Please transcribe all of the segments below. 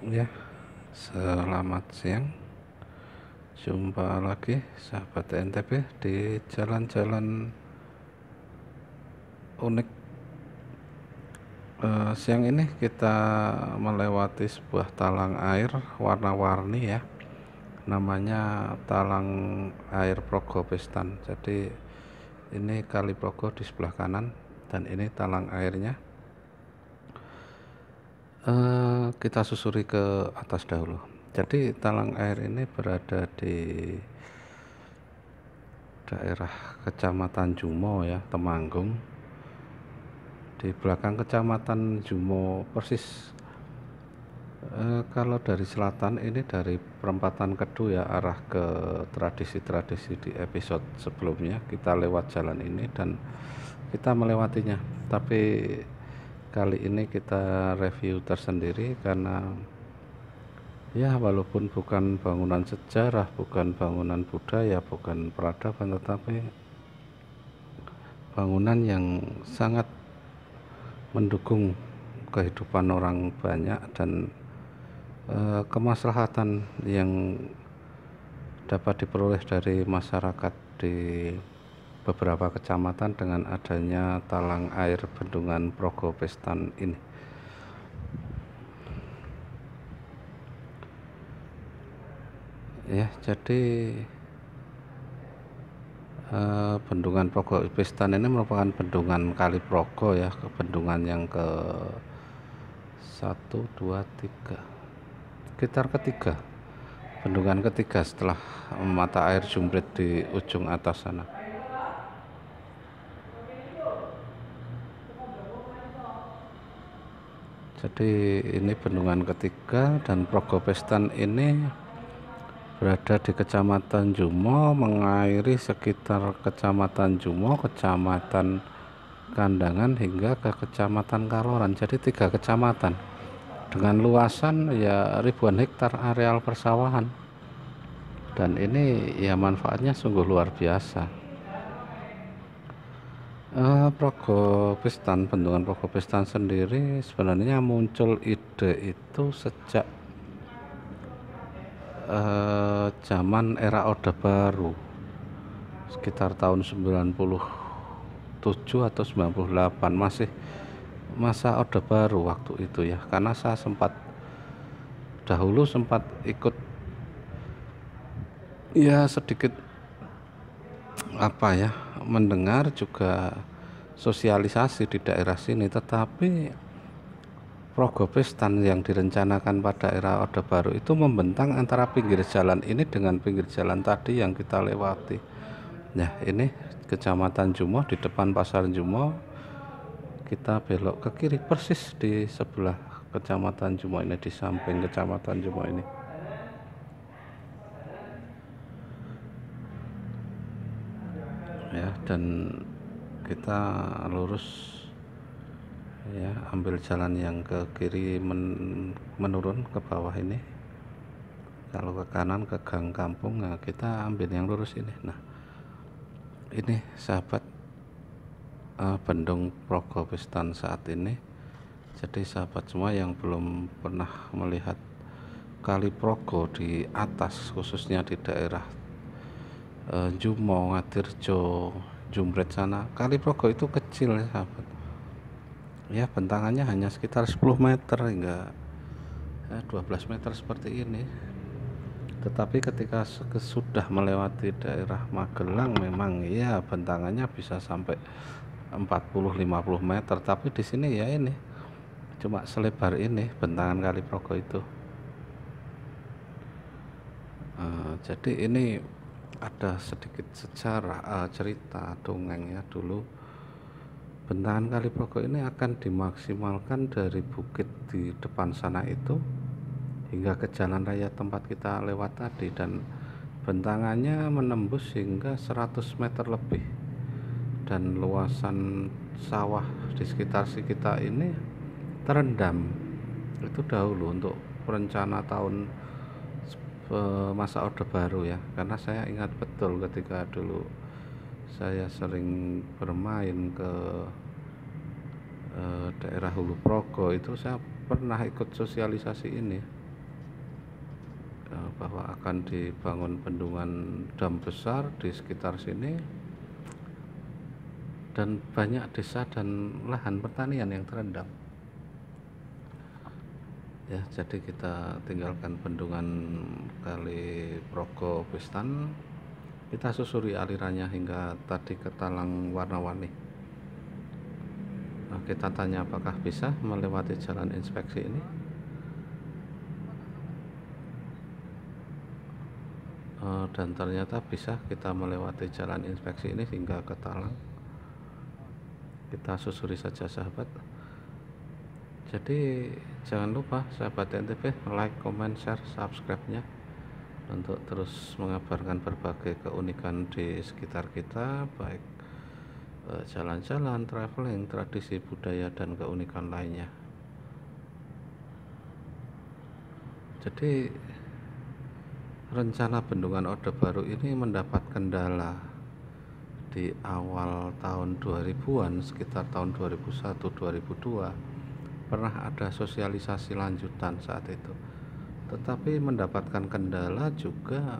Ya, selamat siang. Jumpa lagi sahabat NTB di jalan-jalan unik. Siang ini kita melewati sebuah talang air warna-warni ya. Namanya Talang Air Progopestan. Jadi ini Kali Progo di sebelah kanan dan ini talang airnya. Kita susuri ke atas dahulu. Jadi talang air ini berada di daerah Kecamatan Jumo ya, Temanggung. Di belakang Kecamatan Jumo persis. Kalau dari selatan ini dari perempatan Kedu ya, arah ke tradisi-tradisi di episode sebelumnya kita lewat jalan ini dan kita melewatinya. Tapi kali ini kita review tersendiri karena ya walaupun bukan bangunan sejarah, bukan bangunan budaya, bukan peradaban, tetapi bangunan yang sangat mendukung kehidupan orang banyak dan kemaslahatan yang dapat diperoleh dari masyarakat di beberapa kecamatan dengan adanya talang air Bendungan Progopestan ini. Ya, jadi Bendungan Progopestan ini merupakan bendungan Kali Progo ya, bendungan yang ke 1, 2, 3, sekitar ketiga, bendungan ketiga setelah mata air Jumbrit di ujung atas sana. Jadi ini bendungan ketiga dan Progopestan ini berada di Kecamatan Jumo, mengairi sekitar Kecamatan Jumo, Kecamatan Kandangan hingga ke Kecamatan Kaloran. Jadi 3 kecamatan dengan luasan ya ribuan hektar areal persawahan. Dan ini ya manfaatnya sungguh luar biasa. Progopestan, bendungan Progopestan sendiri sebenarnya muncul ide itu sejak zaman era Orde Baru sekitar tahun 97 atau 98, masih masa Orde Baru waktu itu ya, karena saya dahulu sempat ikut ya sedikit mendengar juga sosialisasi di daerah sini, tetapi Progopestan yang direncanakan pada era Orde Baru itu membentang antara pinggir jalan ini dengan pinggir jalan tadi yang kita lewati. Nah, ini Kecamatan Jumo, di depan Pasar Jumo kita belok ke kiri persis di sebelah Kecamatan Jumo ini, di samping Kecamatan Jumo ini. Ya, dan kita lurus ya, ambil jalan yang ke kiri menurun ke bawah ini. Kalau ke kanan ke gang kampung, nah kita ambil yang lurus ini. Nah, ini sahabat Bendung Progopestan saat ini. Jadi sahabat semua yang belum pernah melihat Kali Progo di atas, khususnya di daerah Jumo, Ngadirjo, Jumbret sana, Kali Progo itu kecil ya sahabat. Ya, bentangannya hanya sekitar 10 meter hingga 12 meter seperti ini. Tetapi ketika sudah melewati daerah Magelang memang ya bentangannya bisa sampai 40-50 meter. Tapi di sini ya ini cuma selebar ini bentangan Kali Progo itu. Jadi ini ada sedikit sejarah, cerita dongeng ya. Dulu bentangan Kali Progo ini akan dimaksimalkan dari bukit di depan sana itu hingga ke jalan raya tempat kita lewat tadi, dan bentangannya menembus hingga 100 meter lebih, dan luasan sawah di sekitar kita ini terendam itu dahulu untuk rencana tahun masa Orde Baru ya, karena saya ingat betul ketika dulu saya sering bermain ke daerah Hulu Progo itu, saya pernah ikut sosialisasi ini. bahwa akan dibangun bendungan dam besar di sekitar sini, dan banyak desa dan lahan pertanian yang terendam. Ya, jadi kita tinggalkan bendungan Kali Progo Pistan, kita susuri alirannya hingga tadi ke Talang Warna-Warni. Nah, kita tanya apakah bisa melewati jalan inspeksi ini. Dan ternyata bisa kita melewati jalan inspeksi ini hingga ke Talang. Kita susuri saja sahabat. Jadi jangan lupa sahabat NTB like, comment, share, subscribe-nya untuk terus mengabarkan berbagai keunikan di sekitar kita, baik jalan-jalan, traveling, tradisi, budaya, dan keunikan lainnya. Jadi rencana bendungan Orde Baru ini mendapat kendala di awal tahun 2000-an, sekitar tahun 2001-2002 pernah ada sosialisasi lanjutan saat itu, tetapi mendapatkan kendala juga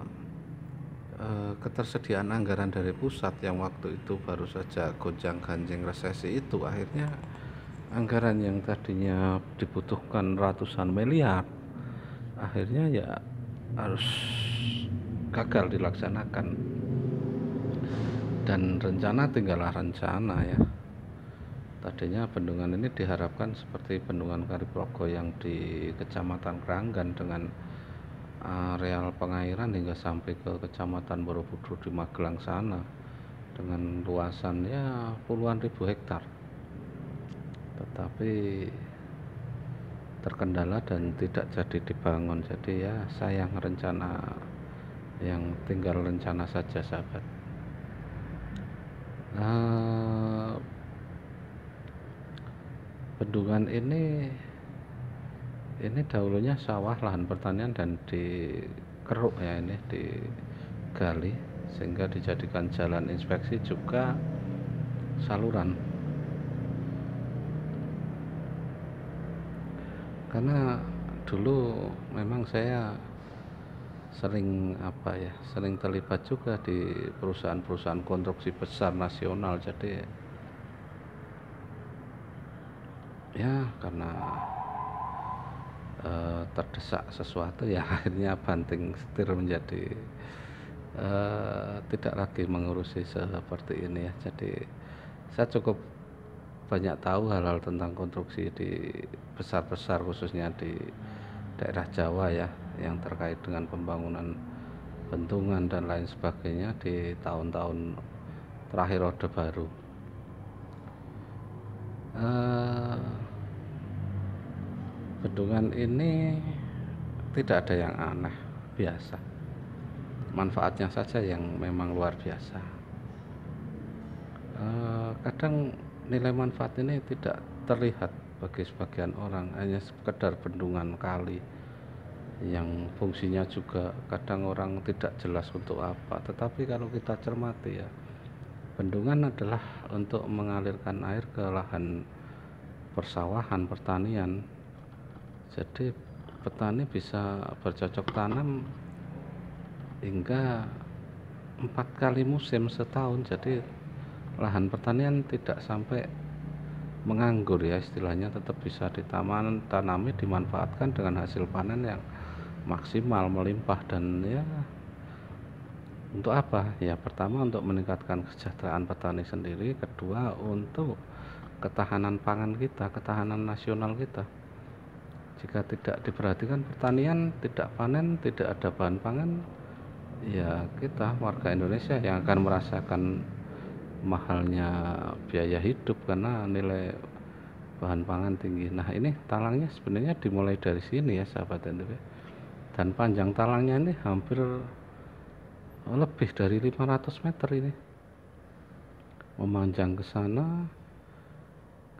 ketersediaan anggaran dari pusat yang waktu itu baru saja gonjang-ganjing resesi itu. Akhirnya anggaran yang tadinya dibutuhkan ratusan miliar akhirnya ya harus gagal dilaksanakan, dan rencana tinggallah rencana ya. Tadinya bendungan ini diharapkan seperti bendungan Kali Progo yang di Kecamatan Keranggan dengan areal pengairan hingga sampai ke Kecamatan Borobudur di Magelang sana dengan luasan ya puluhan ribu hektar, tetapi terkendala dan tidak jadi dibangun. Jadi ya sayang, rencana yang tinggal rencana saja sahabat. Bendungan ini dahulunya sawah, lahan pertanian, dan dikeruk ya, ini digali sehingga dijadikan jalan inspeksi juga saluran. Karena dulu memang saya sering terlibat juga di perusahaan-perusahaan konstruksi besar nasional. Jadi ya karena terdesak sesuatu ya akhirnya banting setir menjadi tidak lagi mengurusi seperti ini ya. Jadi saya cukup banyak tahu hal-hal tentang konstruksi di besar-besar, khususnya di daerah Jawa ya, yang terkait dengan pembangunan bendungan dan lain sebagainya di tahun-tahun terakhir Orde Baru. Bendungan ini tidak ada yang aneh, biasa. Manfaatnya saja yang memang luar biasa. Kadang nilai manfaat ini tidak terlihat bagi sebagian orang, hanya sekedar bendungan kali yang fungsinya juga kadang orang tidak jelas untuk apa. Tetapi kalau kita cermati ya, bendungan adalah untuk mengalirkan air ke lahan persawahan, pertanian. Jadi petani bisa bercocok tanam hingga 4 kali musim setahun. Jadi lahan pertanian tidak sampai menganggur ya istilahnya, tetap bisa ditanami, dimanfaatkan dengan hasil panen yang maksimal, melimpah. Dan ya untuk apa? Ya pertama untuk meningkatkan kesejahteraan petani sendiri, kedua untuk ketahanan pangan kita, ketahanan nasional kita. Jika tidak diperhatikan pertanian, tidak panen, tidak ada bahan pangan, ya kita warga Indonesia yang akan merasakan mahalnya biaya hidup karena nilai bahan pangan tinggi. Nah ini talangnya sebenarnya dimulai dari sini ya sahabat NTB, dan panjang talangnya ini hampir lebih dari 500 meter ini, memanjang ke sana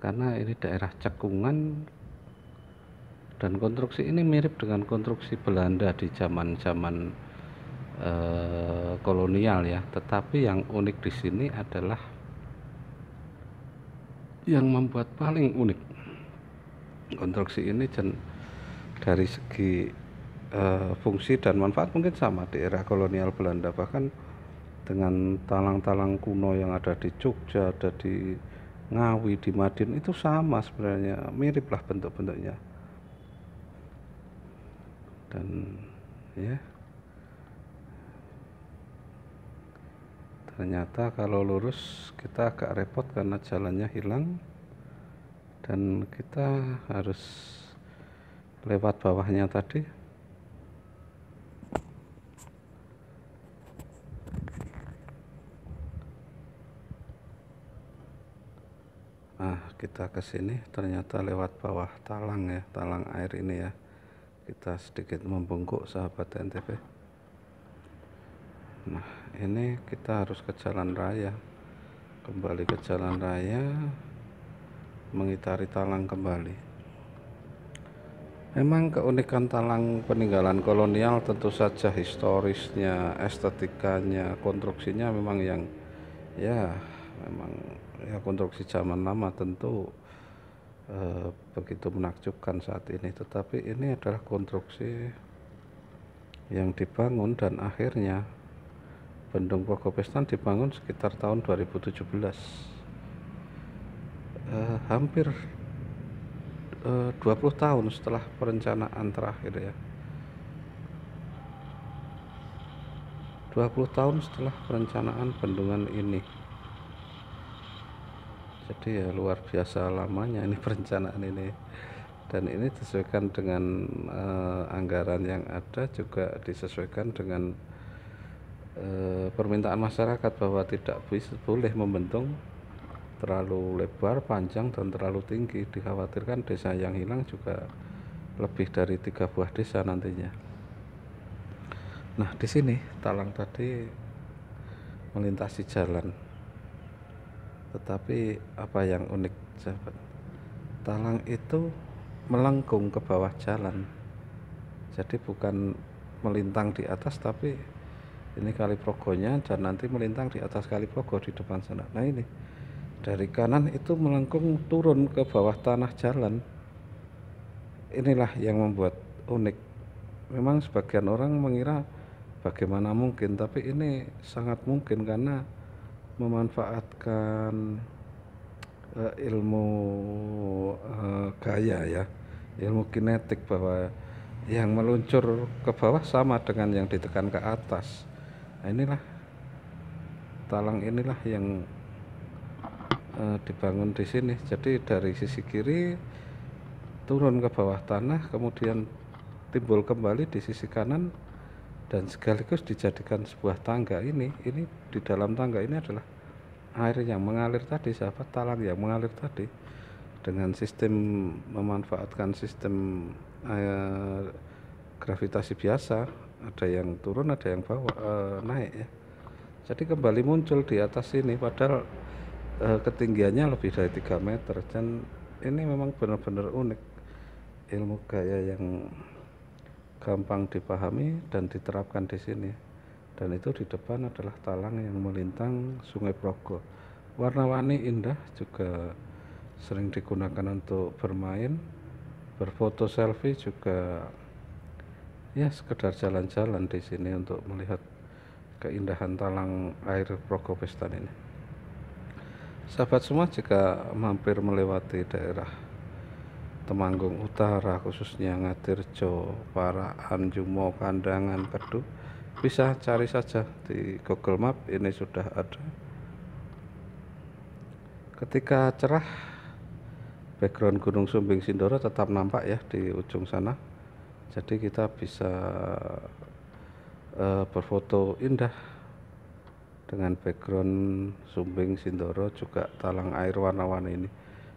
karena ini daerah cekungan. Dan konstruksi ini mirip dengan konstruksi Belanda di zaman-zaman kolonial ya, tetapi yang unik di sini adalah yang membuat paling unik konstruksi ini dari segi fungsi dan manfaat mungkin sama di era kolonial Belanda, bahkan dengan talang-talang kuno yang ada di Jogja, ada di Ngawi, di Madiun itu sama sebenarnya, mirip lah bentuk-bentuknya. Dan ya ternyata kalau lurus kita agak repot karena jalannya hilang dan kita harus lewat bawahnya tadi. Nah, kita ke sini ternyata lewat bawah talang ya, talang air ini ya. Kita sedikit membungkuk sahabat NTB. Nah, ini kita harus ke jalan raya. Kembali ke jalan raya, mengitari talang kembali. Memang keunikan talang peninggalan kolonial tentu saja historisnya, estetikanya, konstruksinya memang yang ya memang ya konstruksi zaman lama tentu begitu menakjubkan saat ini, tetapi ini adalah konstruksi yang dibangun dan akhirnya Bendung Pogopestan dibangun sekitar tahun 2017, hampir 20 tahun setelah perencanaan terakhir ya, 20 tahun setelah perencanaan bendungan ini. Jadi ya luar biasa lamanya ini perencanaan ini, dan ini disesuaikan dengan anggaran yang ada, juga disesuaikan dengan permintaan masyarakat bahwa tidak boleh membendung terlalu lebar, panjang, dan terlalu tinggi. Dikhawatirkan desa yang hilang juga lebih dari 3 buah desa nantinya. Nah, di sini talang tadi melintasi jalan. Tetapi apa yang unik sahabat, talang itu melengkung ke bawah jalan. Jadi bukan melintang di atas, tapi ini Kali Progonya dan nanti melintang di atas Kali Progo di depan sana. Nah, ini dari kanan itu melengkung turun ke bawah tanah jalan. Inilah yang membuat unik. Memang sebagian orang mengira bagaimana mungkin, tapi ini sangat mungkin karena memanfaatkan ilmu gaya ya, ilmu kinetik, bahwa yang meluncur ke bawah sama dengan yang ditekan ke atas. Nah, inilah talang inilah yang dibangun di sini. Jadi dari sisi kiri turun ke bawah tanah, kemudian timbul kembali di sisi kanan, dan sekaligus dijadikan sebuah tangga. Ini di dalam tangga ini adalah air yang mengalir tadi sahabat, talang yang mengalir tadi dengan sistem memanfaatkan sistem gravitasi biasa, ada yang turun ada yang naik ya. Jadi kembali muncul di atas sini, padahal ketinggiannya lebih dari 3 meter, dan ini memang benar-benar unik, ilmu gaya yang gampang dipahami dan diterapkan di sini. Dan itu di depan adalah talang yang melintang Sungai Progo. Warna-warni indah, juga sering digunakan untuk bermain, berfoto selfie, juga ya sekedar jalan-jalan di sini untuk melihat keindahan talang air Pogopestan ini. Sahabat semua, jika mampir melewati daerah Temanggung Utara, khususnya Ngatirjo, Parahan, Jumo, Kandangan, Kedu, bisa cari saja di Google Map, ini sudah ada. Ketika cerah, background Gunung Sumbing Sindoro tetap nampak ya di ujung sana. Jadi kita bisa berfoto indah dengan background Sumbing Sindoro, juga talang air warna-warni ini.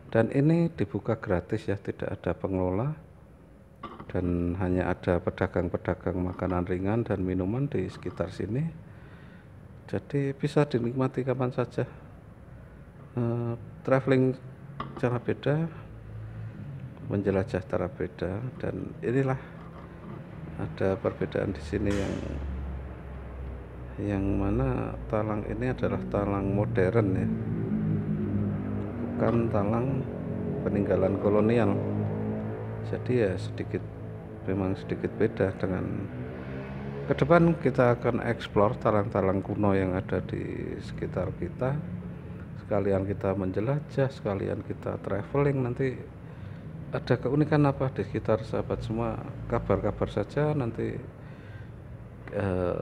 Dan ini dibuka gratis ya, tidak ada pengelola, dan hanya ada pedagang-pedagang makanan ringan dan minuman di sekitar sini. Jadi bisa dinikmati kapan saja. Traveling cara beda, menjelajah cara beda, dan inilah ada perbedaan di sini yang mana talang ini adalah talang modern ya, bukan talang peninggalan kolonial. Jadi ya sedikit memang sedikit beda dengan ke depan. Kita akan eksplor talang-talang kuno yang ada di sekitar kita, sekalian kita menjelajah, sekalian kita traveling. Nanti ada keunikan apa di sekitar sahabat semua, kabar-kabar saja. Nanti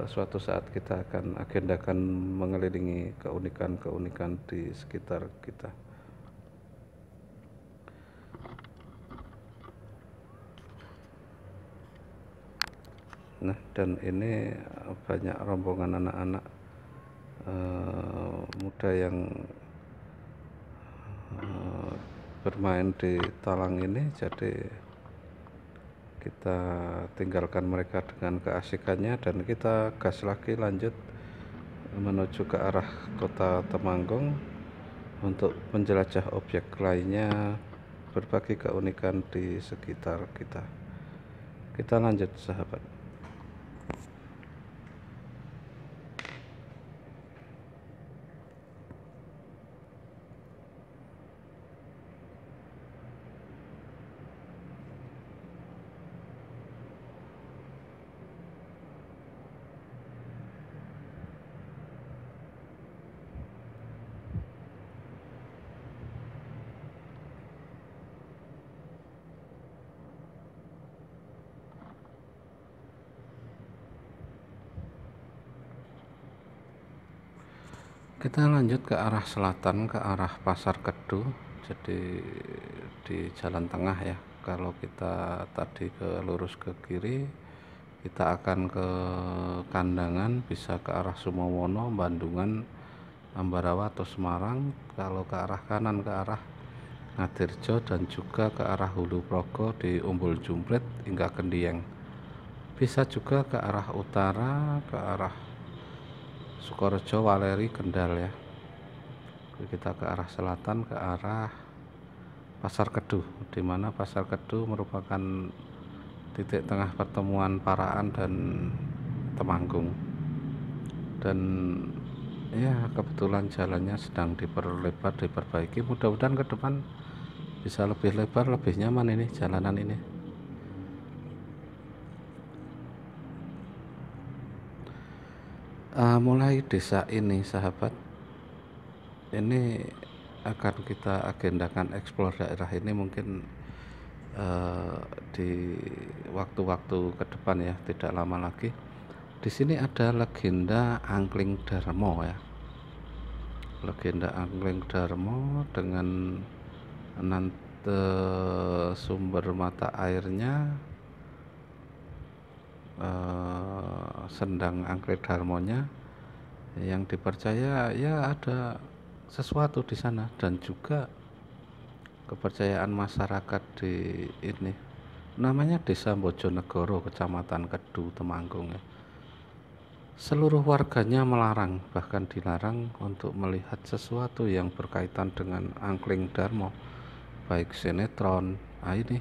suatu saat kita akan agendakan mengelilingi keunikan-keunikan di sekitar kita. Nah, dan ini banyak rombongan anak-anak muda yang bermain di talang ini. Jadi kita tinggalkan mereka dengan keasikannya dan kita gas lagi lanjut menuju ke arah kota Temanggung untuk menjelajah objek lainnya, berbagi keunikan di sekitar kita. Kita lanjut sahabat. Kita lanjut ke arah selatan, ke arah Pasar Kedu. Jadi di jalan tengah ya. Kalau kita tadi lurus ke kiri, kita akan ke Kandangan, bisa ke arah Sumowono, Bandungan, Ambarawa atau Semarang. Kalau ke arah kanan ke arah Ngadirjo dan juga ke arah Hulu Progo di Umbul Jumprit hingga Kendieng. Bisa juga ke arah utara, ke arah Sukorejo, Waleri, Kendal ya. Kita ke arah selatan, ke arah Pasar Kedu, di mana Pasar Kedu merupakan titik tengah pertemuan Paraan dan Temanggung. Dan ya kebetulan jalannya sedang diperlebar, diperbaiki. Mudah-mudahan ke depan bisa lebih lebar, lebih nyaman ini jalanan ini. Mulai desa ini sahabat, ini akan kita agendakan eksplor daerah ini mungkin di waktu-waktu ke depan ya, tidak lama lagi. Di sini ada legenda Angkling Darmo ya, legenda Angkling Darmo dengan nanti sumber mata airnya, sendang Angkling Darmonya, yang dipercaya ya ada sesuatu di sana. Dan juga kepercayaan masyarakat di ini, namanya Desa Bojonegoro, Kecamatan Kedu, Temanggung ya. Seluruh warganya melarang, bahkan dilarang untuk melihat sesuatu yang berkaitan dengan Angkling Darmo, baik sinetron. Ini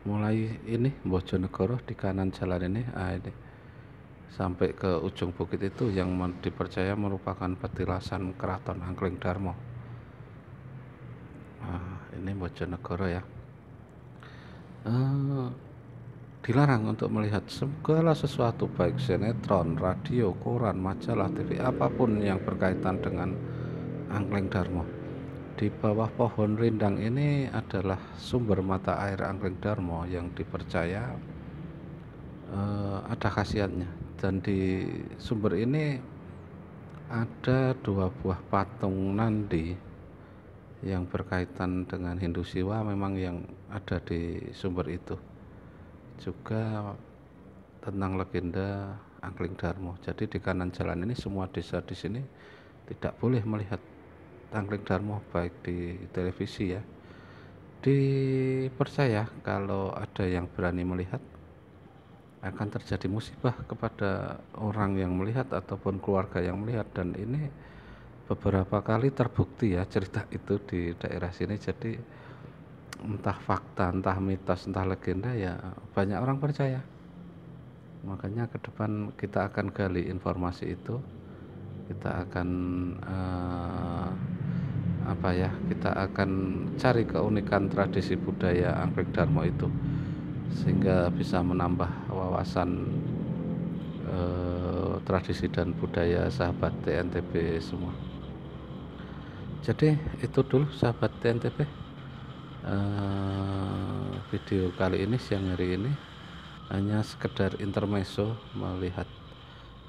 mulai ini Bojonegoro di kanan jalan ini, ini sampai ke ujung bukit itu yang dipercaya merupakan petilasan keraton Angkling Darmo. Ini Bojonegoro ya. Dilarang untuk melihat segala sesuatu, baik sinetron, radio, koran, majalah, TV, apapun yang berkaitan dengan Angkling Darmo. Di bawah pohon rindang ini adalah sumber mata air Angkling Darmo yang dipercaya ada khasiatnya. Dan di sumber ini ada 2 buah patung Nandi yang berkaitan dengan Hindu Siwa, memang yang ada di sumber itu. Juga tentang legenda Angkling Darmo. Jadi di kanan jalan ini semua desa di sini tidak boleh melihat Angkling Darmo, baik di televisi ya. Dipercaya kalau ada yang berani melihat akan terjadi musibah kepada orang yang melihat ataupun keluarga yang melihat. Dan ini beberapa kali terbukti ya cerita itu di daerah sini. Jadi entah fakta, entah mitos, entah legenda, ya banyak orang percaya. Makanya ke depan kita akan gali informasi itu. Kita akan kita akan cari keunikan tradisi budaya Angkling Darmo itu. sehingga bisa menambah wawasan tradisi dan budaya sahabat TNTB semua. Jadi itu dulu sahabat TNTB, video kali ini, siang hari ini hanya sekedar intermezzo melihat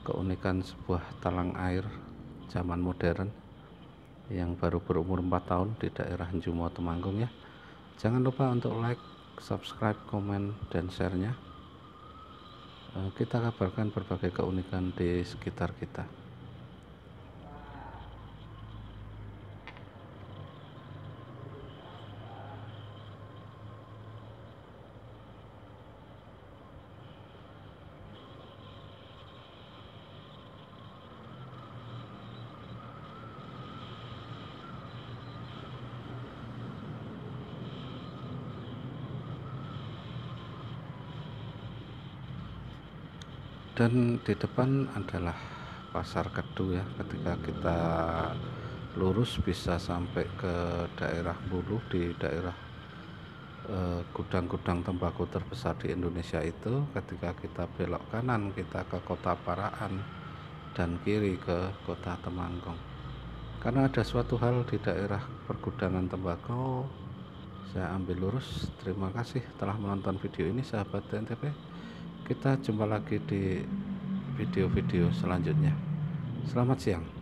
keunikan sebuah talang air zaman modern yang baru berumur 4 tahun di daerah Njumo Temanggung ya. Jangan lupa untuk like, subscribe, komen, dan share-nya. Kita kabarkan berbagai keunikan di sekitar kita. Dan di depan adalah Pasar Kedu ya. Ketika kita lurus bisa sampai ke daerah Bulu, di daerah gudang-gudang tembakau terbesar di Indonesia itu. Ketika kita belok kanan kita ke Kota Paraan dan kiri ke Kota Temanggung. Karena ada suatu hal di daerah pergudangan tembakau, saya ambil lurus. Terima kasih telah menonton video ini sahabat TNTB. Kita jumpa lagi di video-video selanjutnya. Selamat siang.